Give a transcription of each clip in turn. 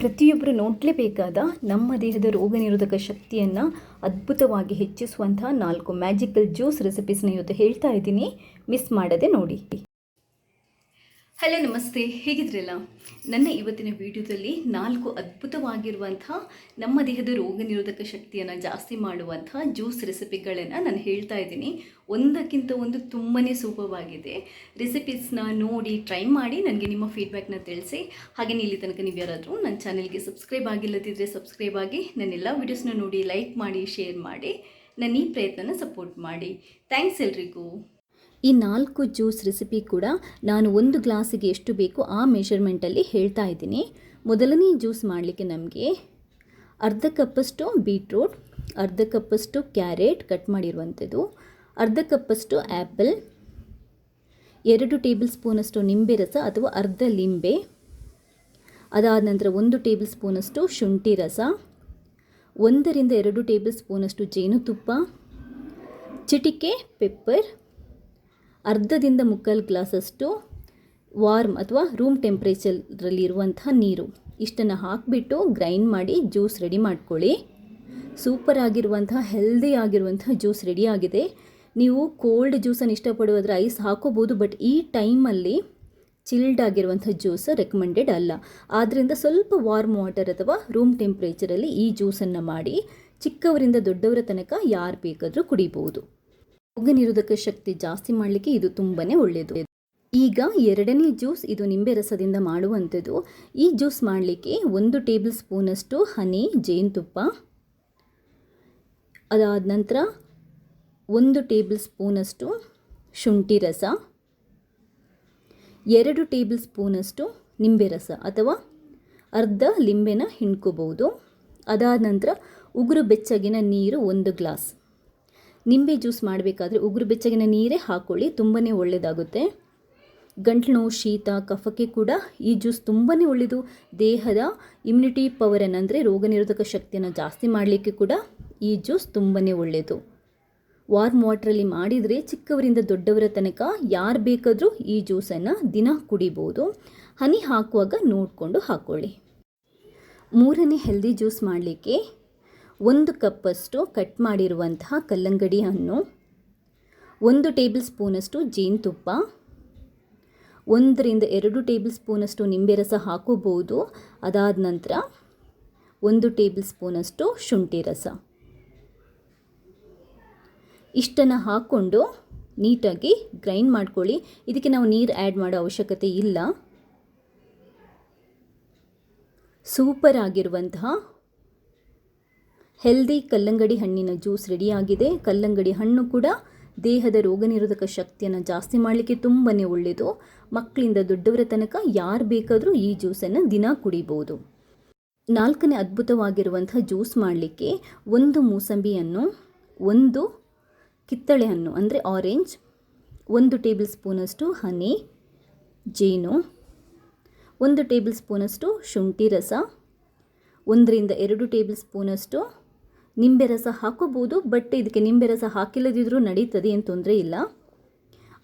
ಪ್ರತಿಯೊಬ್ಬರು ನೋಡಲೇಬೇಕಾದ ನಮ್ಮ ದೇಹದ ರೋಗ ನಿರೋಧಕ ಶಕ್ತಿಯನ್ನು ಅದ್ಭುತವಾಗಿ ಹೆಚ್ಚಿಸುವಂಥ 4 ಮ್ಯಾಜಿಕಲ್ ಜ್ಯೂಸ್ ರೆಸಿಪೀಸ್ನ ಇವತ್ತು ಹೇಳ್ತಾ ಇದ್ದೀನಿ. ಮಿಸ್ ಮಾಡದೆ ನೋಡಿ. ಹಲೋ ನಮಸ್ತೆ, ಹೇಗಿದ್ರಲ್ಲ? ನನ್ನ ಇವತ್ತಿನ ವಿಡಿಯೋದಲ್ಲಿ 4 ಅದ್ಭುತವಾಗಿರುವಂಥ ನಮ್ಮ ದೇಹದ ರೋಗ ನಿರೋಧಕ ಶಕ್ತಿಯನ್ನು ಜಾಸ್ತಿ ಮಾಡುವಂಥ ಜ್ಯೂಸ್ ರೆಸಿಪಿಗಳನ್ನು ನಾನು ಹೇಳ್ತಾ ಇದ್ದೀನಿ. ಒಂದಕ್ಕಿಂತ ಒಂದು ತುಂಬಾ ಸೂಪರ್ವಾಗಿದೆ. ರೆಸಿಪೀಸ್ನ ನೋಡಿ ಟ್ರೈ ಮಾಡಿ ನನಗೆ ನಿಮ್ಮ ಫೀಡ್ಬ್ಯಾಕ್ನ ತಿಳಿಸಿ. ಹಾಗೆಯೇ ಇಲ್ಲಿ ತನಕ ನೀವು ಯಾರಾದರೂ ನನ್ನ ಚಾನೆಲ್ಗೆ ಸಬ್ಸ್ಕ್ರೈಬ್ ಆಗಿಲ್ಲದಿದ್ದರೆ ಸಬ್ಸ್ಕ್ರೈಬ್ ಆಗಿ, ನನ್ನೆಲ್ಲ ವೀಡಿಯೋಸ್ನ ನೋಡಿ ಲೈಕ್ ಮಾಡಿ, ಶೇರ್ ಮಾಡಿ, ನನ್ನ ಈ ಪ್ರಯತ್ನನ ಸಪೋರ್ಟ್ ಮಾಡಿ. ಥ್ಯಾಂಕ್ಸ್ ಎಲ್ರಿಗೂ. ಈ 4 ಜ್ಯೂಸ್ ರೆಸಿಪಿ ಕೂಡ ನಾನು ಒಂದು ಗ್ಲಾಸಿಗೆ ಎಷ್ಟು ಬೇಕು ಆ ಮೆಷರ್ಮೆಂಟಲ್ಲಿ ಹೇಳ್ತಾ ಇದ್ದೀನಿ. ಮೊದಲನೇ ಜ್ಯೂಸ್ ಮಾಡಲಿಕ್ಕೆ ನಮಗೆ ಅರ್ಧ ಕಪ್ಪಷ್ಟು ಬೀಟ್ರೂಟ್, ಅರ್ಧ ಕಪ್ಪಷ್ಟು ಕ್ಯಾರೆಟ್ ಕಟ್ ಮಾಡಿರುವಂಥದ್ದು, ಅರ್ಧ ಕಪ್ಪಷ್ಟು ಆ್ಯಪಲ್, 2 ಟೇಬಲ್ ಸ್ಪೂನಷ್ಟು ನಿಂಬೆ ರಸ ಅಥವಾ ಅರ್ಧ ಲಿಂಬೆ, ಅದಾದ ನಂತರ 1 ಟೇಬಲ್ ಸ್ಪೂನಷ್ಟು ಶುಂಠಿ ರಸ, 1 ರಿಂದ 2 ಟೇಬಲ್ ಸ್ಪೂನಷ್ಟು ಜೇನುತುಪ್ಪ, ಚಿಟಿಕೆ ಪೆಪ್ಪರ್, ಅರ್ಧದಿಂದ ಮುಕ್ಕಾಲು ಗ್ಲಾಸಷ್ಟು ವಾರ್ಮ್ ಅಥವಾ ರೂಮ್ ಟೆಂಪ್ರೇಚರಲ್ಲಿರುವಂಥ ನೀರು. ಇಷ್ಟನ್ನು ಹಾಕಿಬಿಟ್ಟು ಗ್ರೈಂಡ್ ಮಾಡಿ ಜ್ಯೂಸ್ ರೆಡಿ ಮಾಡ್ಕೊಳ್ಳಿ. ಸೂಪರ್ ಆಗಿರುವಂಥ ಹೆಲ್ದಿ ಆಗಿರುವಂಥ ಜ್ಯೂಸ್ ರೆಡಿಯಾಗಿದೆ. ನೀವು ಕೋಲ್ಡ್ ಜ್ಯೂಸನ್ನು ಇಷ್ಟಪಡೋದ್ರೆ ಐಸ್ ಹಾಕೋಬೋದು, ಬಟ್ ಈ ಟೈಮಲ್ಲಿ ಚಿಲ್ಡ್ ಆಗಿರುವಂಥ ಜ್ಯೂಸ್ ರೆಕಮೆಂಡೆಡ್ ಅಲ್ಲ. ಆದ್ದರಿಂದ ಸ್ವಲ್ಪ ವಾರ್ಮ್ ವಾಟರ್ ಅಥವಾ ರೂಮ್ ಟೆಂಪ್ರೇಚರಲ್ಲಿ ಈ ಜ್ಯೂಸನ್ನು ಮಾಡಿ ಚಿಕ್ಕವರಿಂದ ದೊಡ್ಡವರ ತನಕ ಯಾರು ಬೇಕಾದರೂ ಕುಡಿಬೋದು. ರೋಗ ನಿರೋಧಕ ಶಕ್ತಿ ಜಾಸ್ತಿ ಮಾಡಲಿಕ್ಕೆ ಇದು ತುಂಬಾ ಒಳ್ಳೆಯದು. ಈಗ 2ನೇ ಜ್ಯೂಸ್, ಇದು ನಿಂಬೆ ರಸದಿಂದ ಮಾಡುವಂಥದ್ದು. ಈ ಜ್ಯೂಸ್ ಮಾಡಲಿಕ್ಕೆ 1 ಟೇಬಲ್ ಸ್ಪೂನಷ್ಟು ಹನಿ ಜೇನುತುಪ್ಪ, ಅದಾದ ನಂತರ 1 ಟೇಬಲ್ ಸ್ಪೂನಷ್ಟು ಶುಂಠಿ ರಸ, 2 ಟೇಬಲ್ ಸ್ಪೂನಷ್ಟು ನಿಂಬೆ ರಸ ಅಥವಾ ಅರ್ಧ ಲಿಂಬೆನ ಹಿಂಡ್ಕೋಬಹುದು. ಅದಾದ ನಂತರ ಉಗುರು ಬೆಚ್ಚಗಿನ ನೀರು 1 ಗ್ಲಾಸ್. ನಿಂಬೆ ಜ್ಯೂಸ್ ಮಾಡಬೇಕಾದ್ರೆ ಉಗುರು ಬೆಚ್ಚಗಿನ ನೀರೇ ಹಾಕ್ಕೊಳ್ಳಿ, ತುಂಬಾ ಒಳ್ಳೆಯದಾಗುತ್ತೆ. ಗಂಟಲು ನೋವು, ಶೀತ, ಕಫಕ್ಕೆ ಕೂಡ ಈ ಜ್ಯೂಸ್ ತುಂಬಾ ಒಳ್ಳೆಯದು. ದೇಹದ ಇಮ್ಯುನಿಟಿ ಪವರನ್ನು ಅಂದರೆ ರೋಗ ನಿರೋಧಕ ಶಕ್ತಿಯನ್ನು ಜಾಸ್ತಿ ಮಾಡಲಿಕ್ಕೆ ಕೂಡ ಈ ಜ್ಯೂಸ್ ತುಂಬಾ ಒಳ್ಳೆಯದು. ವಾರ್ಮ್ ವಾಟ್ರಲ್ಲಿ ಮಾಡಿದರೆ ಚಿಕ್ಕವರಿಂದ ದೊಡ್ಡವರ ತನಕ ಯಾರು ಬೇಕಾದರೂ ಈ ಜ್ಯೂಸನ್ನು ದಿನ ಕುಡಿಬೋದು. ಹನಿ ಹಾಕುವಾಗ ನೋಡಿಕೊಂಡು ಹಾಕ್ಕೊಳ್ಳಿ. 3ನೇ ಹೆಲ್ದಿ ಜ್ಯೂಸ್ ಮಾಡಲಿಕ್ಕೆ 1 ಕಪ್ಪಷ್ಟು ಕಟ್ ಮಾಡಿರುವಂತಹ ಕಲ್ಲಂಗಡಿ ಹಣ್ಣು, 1 ಟೇಬಲ್ ಸ್ಪೂನಷ್ಟು ಜೇನುತುಪ್ಪ, 1 ರಿಂದ 2 ಟೇಬಲ್ ಸ್ಪೂನಷ್ಟು ನಿಂಬೆ ರಸ ಹಾಕೋಬಹುದು. ಅದಾದ ನಂತರ 1 ಟೇಬಲ್ ಸ್ಪೂನಷ್ಟು ಶುಂಠಿ ರಸ. ಇಷ್ಟನ್ನು ಹಾಕ್ಕೊಂಡು ನೀಟಾಗಿ ಗ್ರೈಂಡ್ ಮಾಡ್ಕೊಳ್ಳಿ. ಇದಕ್ಕೆ ನಾವು ನೀರು ಆ್ಯಡ್ ಮಾಡೋ ಅವಶ್ಯಕತೆ ಇಲ್ಲ. ಸೂಪರ್ ಆಗಿರುವಂತಹ ಹೆಲ್ದಿ ಕಲ್ಲಂಗಡಿ ಹಣ್ಣಿನ ಜ್ಯೂಸ್ ರೆಡಿಯಾಗಿದೆ. ಕಲ್ಲಂಗಡಿ ಹಣ್ಣು ಕೂಡ ದೇಹದ ರೋಗ ನಿರೋಧಕ ಶಕ್ತಿಯನ್ನು ಜಾಸ್ತಿ ಮಾಡಲಿಕ್ಕೆ ತುಂಬಾ ಒಳ್ಳೆಯದು. ಮಕ್ಕಳಿಂದ ದೊಡ್ಡವರ ತನಕ ಯಾರು ಬೇಕಾದರೂ ಈ ಜ್ಯೂಸನ್ನು ದಿನ ಕುಡಿಬೋದು. 4ನೇ ಅದ್ಭುತವಾಗಿರುವಂಥ ಜ್ಯೂಸ್ ಮಾಡಲಿಕ್ಕೆ 1 ಮೂಸಂಬಿಯನ್ನು, 1 ಕಿತ್ತಳೆ ಹಣ್ಣು ಅಂದರೆ ಆರೆಂಜ್, 1 ಟೇಬಲ್ ಸ್ಪೂನಷ್ಟು ಹನಿ ಜೇನು, 1 ಟೇಬಲ್ ಸ್ಪೂನಷ್ಟು ಶುಂಠಿ ರಸ, 1 ರಿಂದ 2 ಟೇಬಲ್ ಸ್ಪೂನಷ್ಟು ನಿಂಬೆ ರಸ ಹಾಕೋಬೋದು, ಬಟ್ ಇದಕ್ಕೆ ನಿಂಬೆ ರಸ ಹಾಕಿಲ್ಲದಿದ್ರೂ ನಡೀತದೆ, ಏನು ತೊಂದರೆ ಇಲ್ಲ.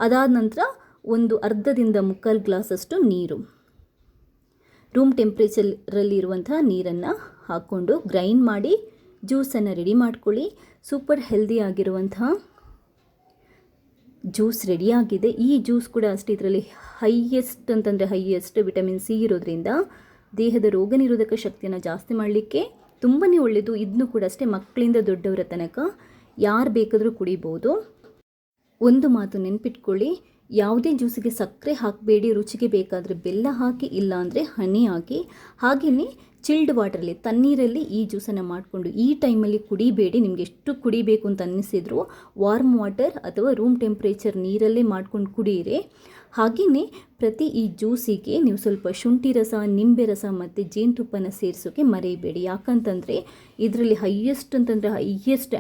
ಅದಾದ ನಂತರ 1 ಅರ್ಧದಿಂದ ಮುಕ್ಕಾಲು ಗ್ಲಾಸಷ್ಟು ನೀರು, ರೂಮ್ ಟೆಂಪ್ರೇಚರಲ್ಲಿರುವಂಥ ನೀರನ್ನು ಹಾಕ್ಕೊಂಡು ಗ್ರೈಂಡ್ ಮಾಡಿ ಜ್ಯೂಸನ್ನು ರೆಡಿ ಮಾಡ್ಕೊಳ್ಳಿ. ಸೂಪರ್ ಹೆಲ್ದಿ ಆಗಿರುವಂತಹ ಜ್ಯೂಸ್ ರೆಡಿಯಾಗಿದೆ. ಈ ಜ್ಯೂಸ್ ಕೂಡ ಅಷ್ಟೇ ಇದರಲ್ಲಿ ಹೈಯೆಸ್ಟ್ ವಿಟಮಿನ್ ಸಿ ಇರೋದ್ರಿಂದ ದೇಹದ ರೋಗ ನಿರೋಧಕ ಶಕ್ತಿಯನ್ನು ಜಾಸ್ತಿ ಮಾಡಲಿಕ್ಕೆ ತುಂಬಾ ಒಳ್ಳೆಯದು. ಇದನ್ನು ಕೂಡ ಅಷ್ಟೇ ಮಕ್ಕಳಿಂದ ದೊಡ್ಡವರ ತನಕ ಯಾರು ಬೇಕಾದರೂ ಕುಡಿಬೋದು. ಒಂದು ಮಾತು ನೆನ್ಪಿಟ್ಕೊಳ್ಳಿ, ಯಾವುದೇ ಜ್ಯೂಸಿಗೆ ಸಕ್ಕರೆ ಹಾಕಬೇಡಿ. ರುಚಿಗೆ ಬೇಕಾದರೆ ಬೆಲ್ಲ ಹಾಕಿ, ಇಲ್ಲ ಅಂದರೆ ಹನಿ ಹಾಕಿ. ಹಾಗೆಯೇ ಚಿಲ್ಡ್ ವಾಟರಲ್ಲಿ, ತಣ್ಣೀರಲ್ಲಿ ಈ ಜ್ಯೂಸನ್ನು ಮಾಡಿಕೊಂಡು ಈ ಟೈಮಲ್ಲಿ ಕುಡಿಬೇಡಿ. ನಿಮಗೆ ಎಷ್ಟು ಕುಡಿಬೇಕು ಅಂತ ಅನ್ನಿಸಿದ್ರು ವಾರ್ಮ್ ವಾಟರ್ ಅಥವಾ ರೂಮ್ ಟೆಂಪ್ರೇಚರ್ ನೀರಲ್ಲೇ ಮಾಡ್ಕೊಂಡು ಕುಡಿಯಿರಿ. ಹಾಗೆಯೇ ಪ್ರತಿ ಈ ಜ್ಯೂಸಿಗೆ ನೀವು ಸ್ವಲ್ಪ ಶುಂಠಿ ರಸ, ನಿಂಬೆ ರಸ ಮತ್ತು ಜೇನುತುಪ್ಪನ ಸೇರಿಸೋಕ್ಕೆ ಮರೆಯಬೇಡಿ. ಯಾಕಂತಂದರೆ ಇದರಲ್ಲಿ ಹೈಯೆಸ್ಟ್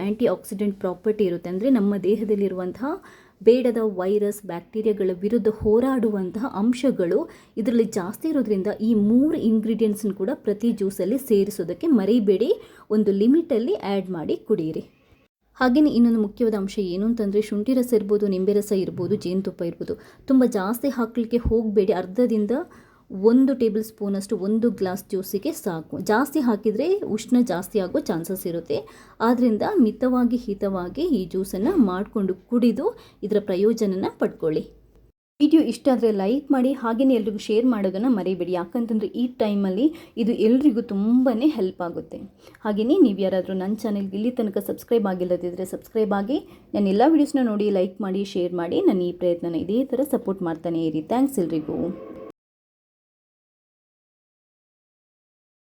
ಆ್ಯಂಟಿ ಆಕ್ಸಿಡೆಂಟ್ ಪ್ರಾಪರ್ಟಿ ಇರುತ್ತೆ. ಅಂದರೆ ನಮ್ಮ ದೇಹದಲ್ಲಿರುವಂತಹ ಬೇಡದ ವೈರಸ್, ಬ್ಯಾಕ್ಟೀರಿಯಾಗಳ ವಿರುದ್ಧ ಹೋರಾಡುವಂತಹ ಅಂಶಗಳು ಇದರಲ್ಲಿ ಜಾಸ್ತಿ ಇರೋದ್ರಿಂದ ಈ 3 ಇಂಗ್ರೀಡಿಯೆಂಟ್ಸನ್ನು ಕೂಡ ಪ್ರತಿ ಜ್ಯೂಸಲ್ಲಿ ಸೇರಿಸೋದಕ್ಕೆ ಮರೆಯಬೇಡಿ. ಒಂದು ಲಿಮಿಟಲ್ಲಿ ಆ್ಯಡ್ ಮಾಡಿ ಕುಡಿಯಿರಿ. ಹಾಗೆಯೇ ಇನ್ನೊಂದು ಮುಖ್ಯವಾದ ಅಂಶ ಏನು ಅಂತಂದರೆ ಶುಂಠಿ ರಸ ಇರ್ಬೋದು, ನಿಂಬೆ ರಸ ಇರ್ಬೋದು, ಜೇನುತುಪ್ಪ ಇರ್ಬೋದು, ತುಂಬ ಜಾಸ್ತಿ ಹಾಕಲಿಕ್ಕೆ ಹೋಗಬೇಡಿ. ಅರ್ಧದಿಂದ 1 ಟೇಬಲ್ ಸ್ಪೂನಷ್ಟು 1 ಗ್ಲಾಸ್ ಜ್ಯೂಸಿಗೆ ಸಾಕು. ಜಾಸ್ತಿ ಹಾಕಿದರೆ ಉಷ್ಣ ಜಾಸ್ತಿ ಆಗೋ ಚಾನ್ಸಸ್ ಇರುತ್ತೆ. ಆದ್ದರಿಂದ ಮಿತವಾಗಿ ಹಿತವಾಗಿ ಈ ಜ್ಯೂಸನ್ನು ಮಾಡಿಕೊಂಡು ಕುಡಿದು ಇದರ ಪ್ರಯೋಜನನ ಪಡ್ಕೊಳ್ಳಿ. ವಿಡಿಯೋ ಇಷ್ಟ ಆದರೆ ಲೈಕ್ ಮಾಡಿ, ಹಾಗೆಯೇ ಎಲ್ರಿಗೂ ಶೇರ್ ಮಾಡೋದನ್ನು ಮರಿಬೇಡಿ. ಯಾಕಂತಂದರೆ ಈ ಟೈಮಲ್ಲಿ ಇದು ಎಲ್ರಿಗೂ ತುಂಬಾ ಹೆಲ್ಪ್ ಆಗುತ್ತೆ. ಹಾಗೆಯೇ ನೀವು ಯಾರಾದರೂ ನನ್ನ ಚಾನೆಲ್ಗೆ ಇಲ್ಲಿ ತನಕ ಸಬ್ಸ್ಕ್ರೈಬ್ ಆಗಿಲ್ಲದಿದ್ದರೆ ಸಬ್ಸ್ಕ್ರೈಬ್ ಆಗಿ, ನಾನು ಎಲ್ಲ ವೀಡಿಯೋಸ್ನ ನೋಡಿ ಲೈಕ್ ಮಾಡಿ, ಶೇರ್ ಮಾಡಿ. ನನ್ನ ಈ ಪ್ರಯತ್ನನ ಇದೇ ಥರ ಸಪೋರ್ಟ್ ಮಾಡ್ತಾನೆ ಇರಿ. ಥ್ಯಾಂಕ್ಸ್ ಎಲ್ರಿಗೂ.